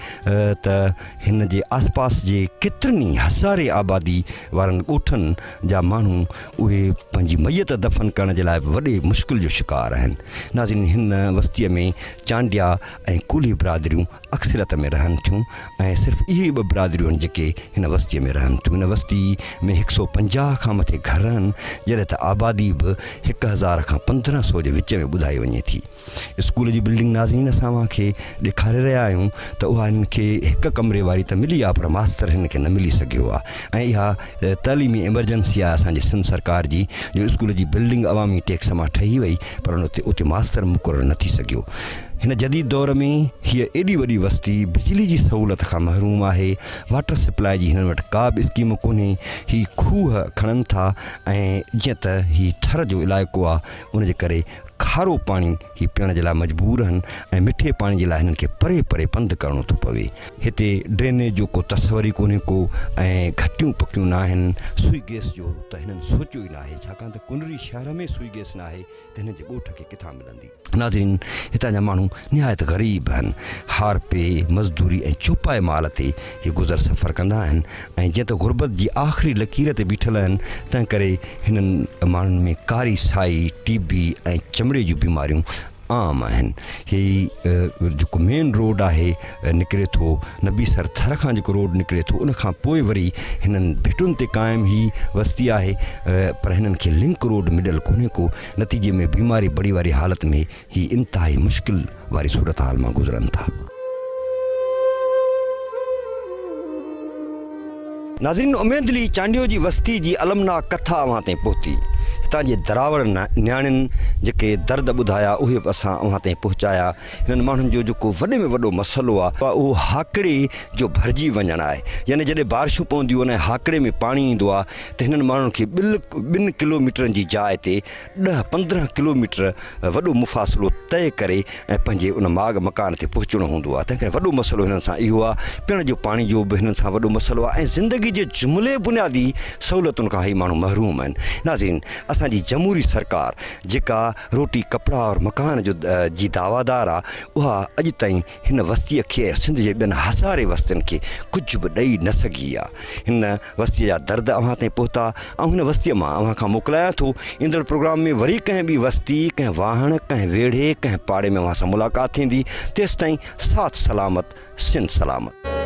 S2: त हिन जे आसपास जे केतिरनि हज़ारे आबादी वारनि ॻोठनि जा माण्हू उहे पंहिंजी मैयत दफ़न करण जे लाइ वॾे मुश्किल जो शिकार आहिनि नाज़रीन हिन वस्तीअ में चांडिया ऐं कुली बिरादरियूं अक्सरियत में रहनि थियूं ऐं सिर्फ़ु इहे 2 बिरादरियूं आहिनि जेके हिन वस्तीअ में रहनि थियूं हिन वस्ती में 150 खां मथे घर आहिनि जॾहिं त आबादी बि 1000 खां 1500 जे विच में ॿुधाई वञे थी स्कूल जी बिल्डिंग नाज़रीन असां खे ॾेखारे रहिया आहियूं त उहा हिन खे 1 कमरे वारी त मिली आहे पर मास्तर हिन खे न मिली सघियो आहे ऐं इहा तइलीमी एमरजेंसी आहे असांजी सिंध सरकार जी जो स्कूल जी बिल्डिंग अवामी टैक्स मां ठही वई पर उते मास्तर मुक़ररु न थी सघियो हिन जदीद दौर में हीअ एॾी वॾी वस्ती बिजली जी सहूलियत खां महरूम आहे वाटर सप्लाई जी हिननि वटि का बि स्कीम कोन्हे हीअ खूह खणनि था ऐं जीअं त हीअ थर जो इलाइक़ो आहे उनजे करे खारो पाणी ही पीअण जे लाइ मजबूर आहिनि ऐं मिठे पाणी जे लाइ हिननि खे परे परे पंधु करिणो थो पवे हिते ड्रेनेज जो को तस्वर ई कोन्हे को ऐं घटियूं पकियूं न आहिनि सुई गैस जो त हिननि सोचियो ई न आहे छाकाणि त कुनरी शहर में सुई गैस न आहे त हिन जे ॻोठ खे किथां मिलंदी नाज़रीन हितां जा माण्हू निहायत ग़रीब आहिनि हारपे मज़दूरी ऐं चौपाए माल ते हीअ गुज़र सफ़र कंदा आहिनि ऐं जीअं त गुरबत जी आख़िरी लकीर ते बीठल आहिनि तंहिं करे हिननि माण्हुनि में कारी साई टीबी ऐं चमड़े जूं बीमारियूं आम आहिनि हीअ जेको मेन रोड आहे निकिरे थो नबीसर थर खां जेको रोड निकिरे थो उनखां पोइ वरी हिननि भिटुनि ते क़ाइमु ही वस्ती आहे पर हिननि खे लिंक रोड मिलियल कोन्हे को नतीजे में बीमारी बड़ी वारी हालत में ही इंतिहाई मुश्किल वारी सूरत हाल मां गुज़रनि था नाज़रीन, उमेद अली चांडियो जी वस्ती जी अलमनाक कथा अवां ताईं पहुती। हितां जे दरावर न्याणियुनि जेके दर्द ॿुधाया उहे बि असां अवां ताईं पहुचाया। हिननि माण्हुनि जो जेको वॾे में वॾो मसइलो आहे उहो हाकिड़े जो भरिजी वञणु आहे। यानी जॾहिं बारिशूं पवंदियूं आहिनि ऐं हाकिड़े में पाणी ईंदो आहे त हिननि माण्हुनि खे 2 किलोमीटरनि जी जाइ ते 10-15 किलोमीटर वॾो मुफ़ासिलो तइ करे ऐं पंहिंजे उन माग मकान ते पहुचणो हूंदो आहे। तंहिं करे वॾो मसइलो हिननि सां इहो आहे। पीअण जो पाणी जो बि हिननि सां वॾो मसइलो आहे ऐं ज़िंदगी जे जुमिले बुनियादी सहूलियतुनि खां ई माण्हू महरूम आहिनि। नाज़रीन, असांजी जमहूरी सरकार जेका रोटी कपिड़ा और मकान जो जी दावादार आहे उहा अॼु ताईं हिन वस्तीअ खे सिंध जे ॿियनि हज़ारे वस्तियुनि खे कुझु बि ॾेई न सघी आहे। हिन वस्तीअ जा दर्द अव्हां ताईं पहुता ऐं हिन वस्तीअ मां अव्हां खां मोकिलायां थो। ईंदड़ प्रोग्राम में वरी कंहिं ॿी वस्ती, कंहिं वाहण, कंहिं वेढ़े, कंहिं पाड़े में अव्हां सां मुलाक़ात थींदी। तेसिताईं साथ सलामत, सिंध सलामत।